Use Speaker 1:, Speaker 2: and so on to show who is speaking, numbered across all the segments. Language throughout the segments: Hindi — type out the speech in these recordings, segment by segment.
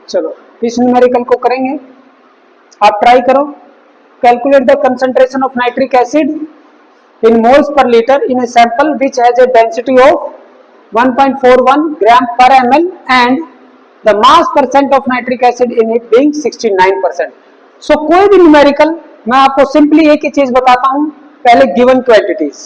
Speaker 1: चलो इस न्यूमेरिकल को करेंगे, आप ट्राई करो। Calculate the concentration of nitric acid in moles per litre in a sample which has a density of 1.41 ग्राम पर ml and the mass percent of nitric acid in it being 69%। सो कोई भी न्यूमेरिकल मैं आपको सिंपली एक ही चीज बताता हूं, पहले given quantities,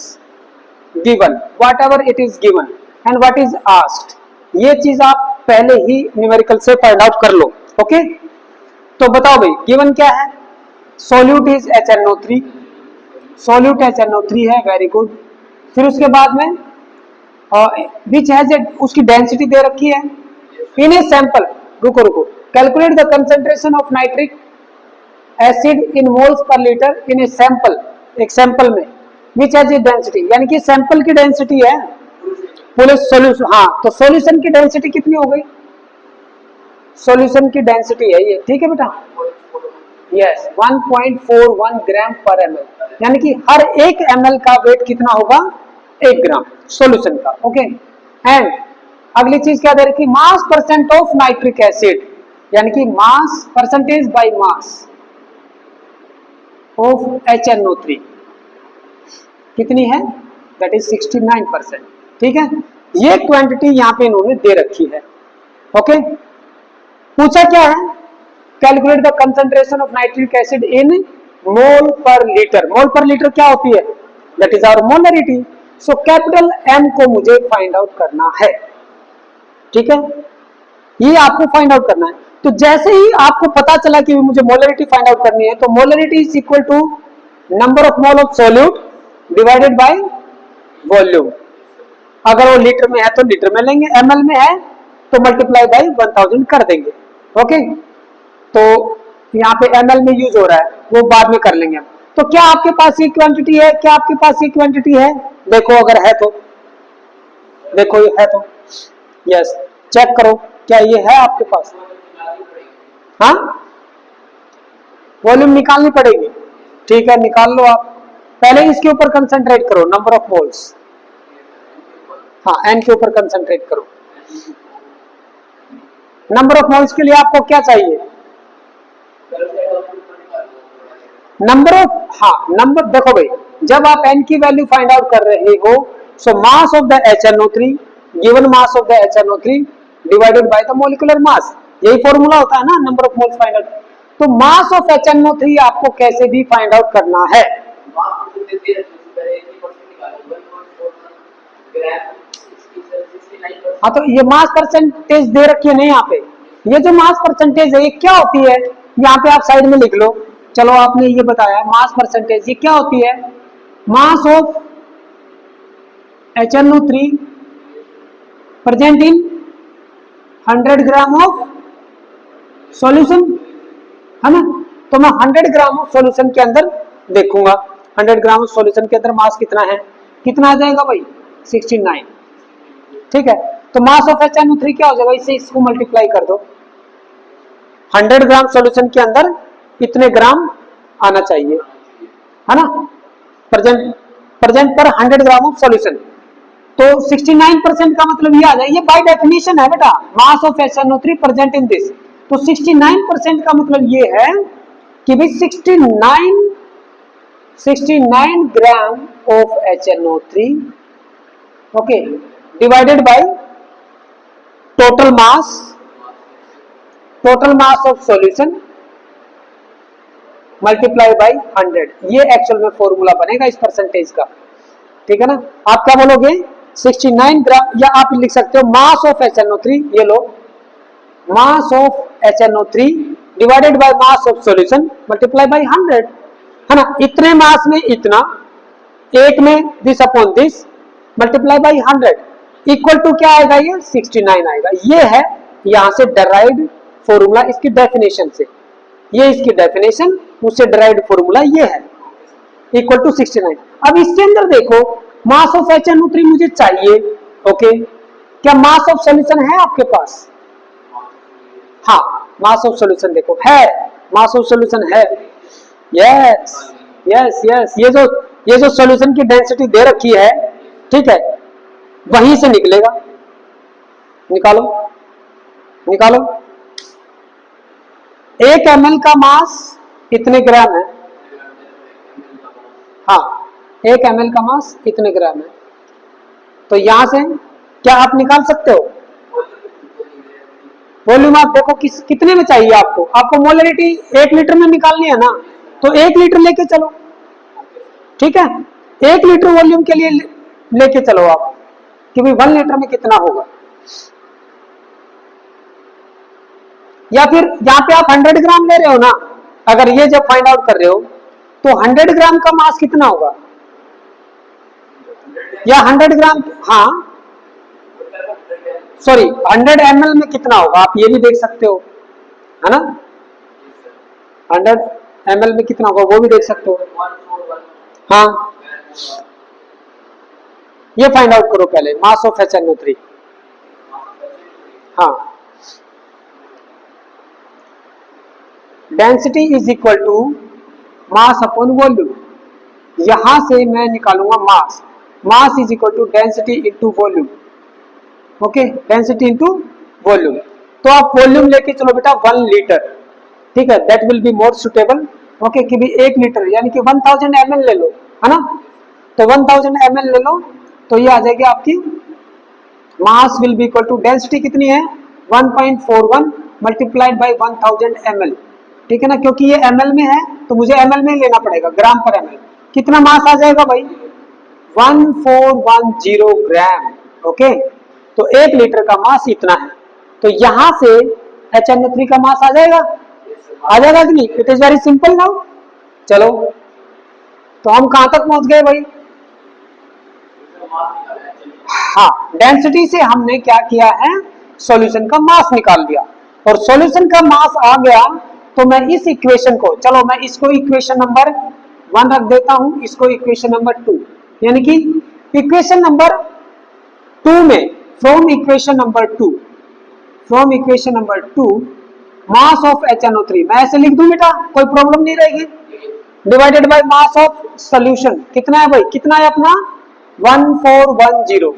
Speaker 1: given what ever it is given and what is asked, ये चीज आप पहले ही न्यूमेरिकल से फाइंड आउट कर लो। ओके, तो बताओ भाई गिवन क्या है। Solute is HNO3, solute HNO3 है, वेरी गुड। फिर उसके बाद में विच हैज उसकी डेंसिटी दे रखी है इन ए सैंपल, रुको रुको, calculate the concentration of nitric acid in moles per litre in a sample, एक सैंपल में विच हैज ए डेंसिटी, यानी कि सैंपल की डेंसिटी है पूरे सॉल्यूशन। हाँ, तो सॉल्यूशन की डेंसिटी कितनी हो गई, सॉल्यूशन की डेंसिटी है ये, ठीक है बेटा, यस 1.41 ग्राम पर ml, यानी कि हर एक ml का वेट कितना होगा, 1 ग्राम सॉल्यूशन का। ओके, एंड अगली चीज क्या दे रखी, मास परसेंट ऑफ नाइट्रिक एसिड, यानी कि mass percentage by mass of HNO3 कितनी है, दैट इज 69%। ठीक है, ये क्वांटिटी यहां पे इन्होंने दे रखी है। ओके, पूछा क्या है, calculate the concentration of nitric acid in mole per litre. Mole per litre क्या होती है, that is our molarity. So capital M को मुझे फाइंड आउट करना है, ठीक है, ये आपको फाइंड आउट करना है। तो जैसे ही आपको पता चला कि मुझे मोलरिटी फाइंड आउट करनी है, तो molarity is equal to number of mole of solute divided by volume. अगर वो लीटर में है तो लीटर में लेंगे, ml में है तो मल्टीप्लाई बाय 1000 कर देंगे। ओके, तो यहाँ पे ml में यूज हो रहा है, वो बाद में कर लेंगे हम। तो क्या आपके पास ये क्वांटिटी है, क्या आपके पास ये क्वांटिटी है, देखो अगर है तो देखो, ये है तो यस, चेक करो क्या ये है आपके पास। हाँ, वॉल्यूम निकालनी पड़ेगी, ठीक है, निकाल लो आप। पहले इसके ऊपर कंसंट्रेट करो, नंबर ऑफ मोल्स, हाँ n के ऊपर कंसंट्रेट करो। नंबर ऑफ मोल्स के लिए आपको क्या चाहिए, नंबर ऑफ, हाँ नंबर, देखो भाई जब आप n की वैल्यू फाइंड आउट कर रहे हो, so mass of the HNO3, given mass of the HNO3 divided by the molecular mass, यही फॉर्मूला होता है ना number of moles find out. तो मास ऑफ HNO3 आपको कैसे भी फाइंड आउट करना है, हाँ, तो ये मास परसेंटेज दे रखी है नहीं यहाँ पे, ये जो मास परसेंटेज है ये क्या होती है, यहाँ पे आप साइड में लिख लो। चलो आपने ये बताया मास परसेंटेज, ये क्या होती है, mass of HNO3 present in 100 gram of solution, है ना। तो मैं 100 ग्राम ऑफ सॉल्यूशन के अंदर देखूंगा, 100 ग्राम ऑफ सॉल्यूशन के अंदर मास कितना है, कितना आ जाएगा भाई 69, ठीक है। तो मास ऑफ HNO3 क्या हो जाएगा, इससे इसको मल्टीप्लाई कर दो, 100 ग्राम सॉल्यूशन के अंदर कितने ग्राम आना चाहिए, है ना, प्रेजेंट पर 100 ग्राम ऑफ सॉल्यूशन, तो 69% का मतलब ये आ जाए, ये बाय डेफिनेशन है बेटा, मास of HNO3 present in this. तो 69% का मतलब ये है कि भाई 69 gram of HNO3, okay, divided by total mass of solution multiply by 100, ये एक्चुअल में फॉर्मूला बनेगा इस परसेंटेज का, ठीक है ना। आप क्या बोलोगे 69 ग्राम, या आप लिख सकते हो मास ऑफ HNO3, ये लो mass of HNO3 divided by mass of solution multiply by 100, है ना। इतने मास में इतना, एक में this upon this multiply by 100 equal to क्या आएगा, ये 69 आएगा। ये है यहां से डराइव्ड फॉर्मूला इसकी डेफिनेशन से, ये इसकी डेफिनेशन, उससे डराइव्ड फॉर्मूला ये है, इक्वल टू 69। अब इसके अंदर देखो मास ऑफ HNO3 मुझे चाहिए, ओके, क्या मास ऑफ सॉल्यूशन है आपके पास, हाँ मास ऑफ सॉल्यूशन देखो है, मास ऑफ सॉल्यूशन है, यस यस यस, ये जो सॉल्यूशन की डेंसिटी दे रखी है, ठीक है, वहीं से निकलेगा, निकालो निकालो, 1 ml का मास इतने ग्राम है। हाँ, 1 ml का मास इतने ग्राम है। तो यहां से क्या आप निकाल सकते हो? वॉल्यूम आप देखो कितने में चाहिए आपको? आपको मोलरिटी 1 लीटर में निकालनी है ना, तो 1 लीटर लेके चलो, ठीक है। 1 लीटर वॉल्यूम के लिए लेके चलो आप कि भाई 1 लीटर में कितना होगा। या फिर यहाँ पे आप 100 ग्राम ले रहे हो ना, अगर ये जब फाइंड आउट कर रहे हो तो 100 ग्राम का मास कितना होगा, या 100 ग्राम, हाँ सॉरी 100 ml में कितना होगा आप ये भी देख सकते हो, है ना। 100 ml में कितना होगा वो भी देख सकते हो। हाँ, ये फाइंड आउट करो पहले, मास ऑफ HNO3। हाँ, density is equal to mass upon volume. यहां से मैं निकालूंगा mass, mass is equal to density into volume. Okay, density into volume. तो आप वॉल्यूम लेके चलो बेटा 1 लीटर, ठीक है, that will be more suitable. Okay, कि भी 1 लीटर यानी कि 1000 ml ले लो, है ना। तो 1000 ml ले लो, तो ये आ जाएगी आपकी mass will be equal to, density कितनी है 1.41 मल्टीप्लाइड बाई 1000 ml, ठीक है ना, क्योंकि ये ml में है तो मुझे ml में लेना पड़ेगा, ग्राम पर ml। कितना मास आ जाएगा भाई 1410 ग्राम। ओके, तो 1 लीटर का मास इतना है। तो यहां से HNO3 का मास आ जाएगा, आ जाएगा कि नहीं? It is very simple now. चलो, तो हम कहां तक पहुंच गए भाई? हाँ, डेंसिटी से हमने क्या किया है, सॉल्यूशन का मास निकाल दिया, और सॉल्यूशन का मास आ गया तो मैं इस इक्वेशन को, चलो मैं इसको इक्वेशन नंबर 1 रख देता हूं, इसको इक्वेशन नंबर 2, यानी कि इक्वेशन नंबर 2 में from equation number 2 mass of HNO3 मैं ऐसे लिख दूं बेटा, कोई प्रॉब्लम नहीं रहेगी, divided by mass of solution. कितना है भाई, कितना है अपना 1410।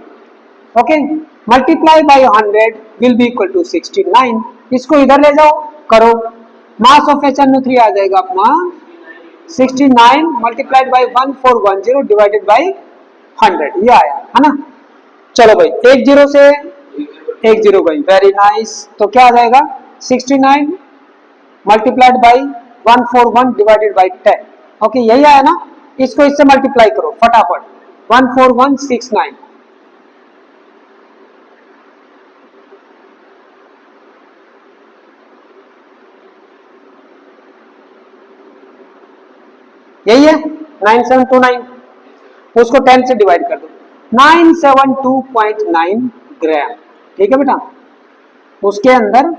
Speaker 1: Okay, multiply by 100 will be equal to 69। इसको इधर ले जाओ, करो, मास ऑफ HNO3 आ जाएगा अपना 69 मल्टीप्लाइड बाय 1410 डिवाइडेड बाय 100, ये आया, है ना। चलो भाई, 10 से 10 गई, वेरी नाइस। तो क्या आ जाएगा 69 multiplied by 141 divided by 10। Okay, यही आया ना, इसको इससे मल्टीप्लाई करो फटाफट, 14169। यही है 9729, उसको 10 से डिवाइड कर दो, 972.9 ग्राम, ठीक है बेटा। उसके अंदर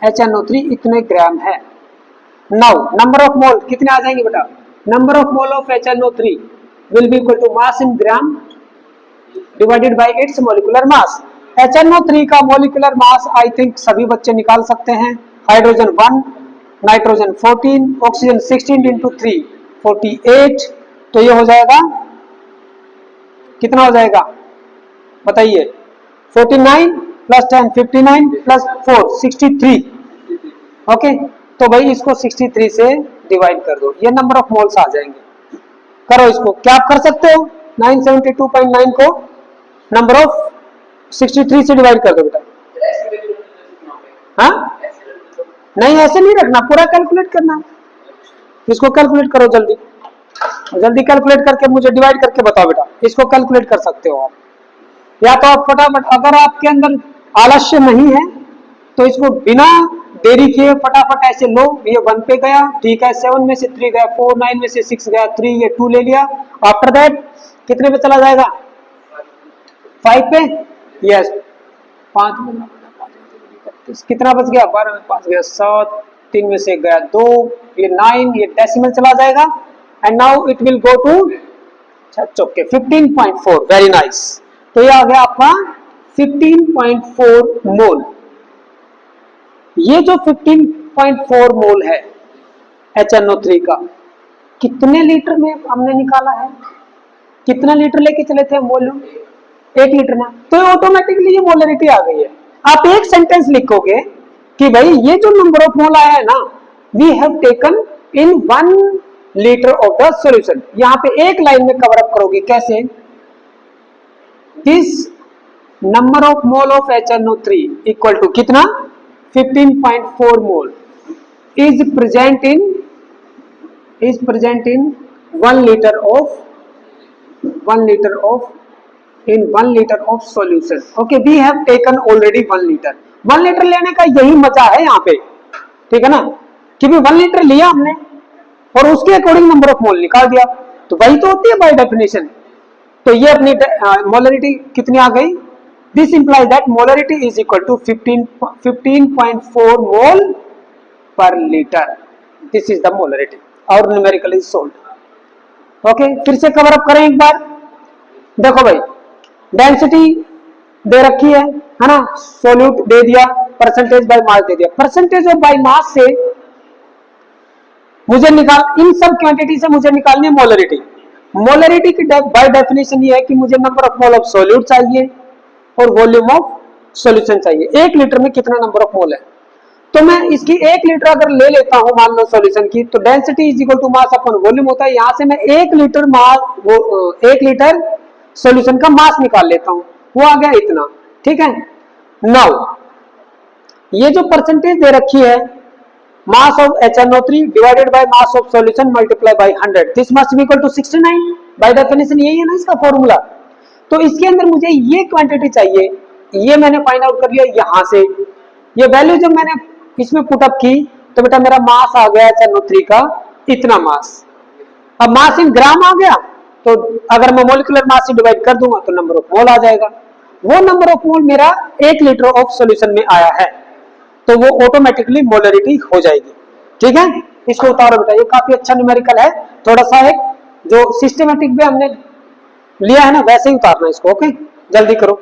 Speaker 1: HNO3 इतने ग्राम है। नाउ नंबर ऑफ मोल कितने आ जाएंगे बेटा, number of mole of HNO3 will be equal to mass in gram divided by its molecular mass. HNO3 का मॉलिक्यूलर मास आई थिंक सभी बच्चे निकाल सकते हैं, हाइड्रोजन 1, नाइट्रोजन 14, ऑक्सीजन 16 इंटू 3 48। तो ये हो जाएगा, कितना हो जाएगा बताइए, 49 प्लस 10 59 प्लस 4 63। ओके, तो भाई इसको 63 से डिवाइड कर दो, ये नंबर ऑफ मोल्स आ जाएंगे। करो इसको, क्या आप कर सकते हो, 972.9 को नंबर ऑफ 63 से डिवाइड कर दो बेटा। हाँ, नहीं ऐसे नहीं रखना, पूरा कैलकुलेट करना, इसको कैलकुलेट करो जल्दी जल्दी, कैलकुलेट करके मुझे डिवाइड करके बताओ बेटा, इसको कैलकुलेट कर सकते हो आप, या तो आप फटाफट, अगर आपके अंदर आलस्य नहीं है तो इसको बिना देरी किए फटाफट ऐसे लो, ये 1 पे गया, ठीक है, 7 में से 3 गया, 4 9 में से 6 गया, 3 ये 2 ले लिया, आफ्टर दैट कितने पे चला जाएगा 5 पे, यस 5 में, कितना बच गया 12 में 5 गया 7, 3 में से गया 2, ये 9, ये डेसिमल चला जाएगा, and now it will go to okay 15.4, very nice. तो ये आ गया आपका 15.4 मोल। ये जो 15.4 मोल है HNO3 का, कितने लीटर में हमने निकाला है, कितना लीटर लेके चले थे वॉल्यूम 1 लीटर में, तो ऑटोमेटिकली ये मोलरिटी आ गई है। आप एक सेंटेंस लिखोगे कि भाई ये जो नंबर ऑफ मोल आया है ना, we have taken in 1 litre of the solution. यहां पे एक लाइन में कवर अप करोगे कैसे, this number of mole of HNO3 equal to कितना 15.4 mole is present in 1 litre of solution. Okay, we have taken already 1 litre. 1 litre लेने का यही मजा है यहाँ पे, ठीक है ना, कि भी 1 लीटर लिया हमने और उसके अकॉर्डिंग नंबर ऑफ मोल निकाल दिया, तो वही तो होती है बाय डेफिनेशन। तो ये अपनी मोलरिटी कितनी आ गई, this implies that molarity is equal to 15.4 mole per litre, this is the molarity और न्यूमेरिकली सोल्व। ओके, फिर से कवर अप करें एक बार। देखो भाई, डेंसिटी दे रखी है ना, सोल्यूट दे दिया, परसेंटेज बाय मास दे दिया। परसेंटेज ऑफ बाय मास से मुझे इन सब क्वांटिटी से मुझे निकालनी है मोलरिटी। मोलरिटी की बाय डेफिनेशन ये है कि मुझे number of mole of solute चाहिए और वॉल्यूम ऑफ सॉल्यूशन चाहिए। 1 लीटर में कितना नंबर ऑफ मोल है, तो मैं इसकी 1 लीटर अगर ले लेता हूं मान लो सॉल्यूशन की, तो density is equal to mass upon volume होता है। यहां से मैं 1 लीटर सॉल्यूशन का मास निकाल लेता हूं, वो आ गया इतना, ठीक है। नाउ ये जो परसेंटेज दे रखी है, mass of HNO3 divided by mass of solution multiply by 100, this must be equal to 69। By definition यही है ना इसका फॉर्मूला। तो इसके अंदर मुझे ये क्वांटिटी चाहिए, ये मैंने फाइंड आउट कर लिया यहां से। ये वैल्यू जब मैंने इसमें पुट अप की तो बेटा मेरा मास आ गया HNO3 का इतना मास। अब मास इन ग्राम आ गया, तो अगर मैं मोलिकुलर मास से डिवाइड कर दूंगा तो नंबर ऑफ मोल आ जाएगा। वो नंबर ऑफ मोल मेरा 1 लीटर ऑफ सॉल्यूशन में आया है, तो वो ऑटोमेटिकली मोलरिटी हो जाएगी, ठीक है। इसको उतारो बेटा, ये काफी अच्छा न्यूमेरिकल है, थोड़ा सा एक जो सिस्टमेटिक वे हमने लिया है ना वैसे ही उतारना इसको। ओके, जल्दी करो।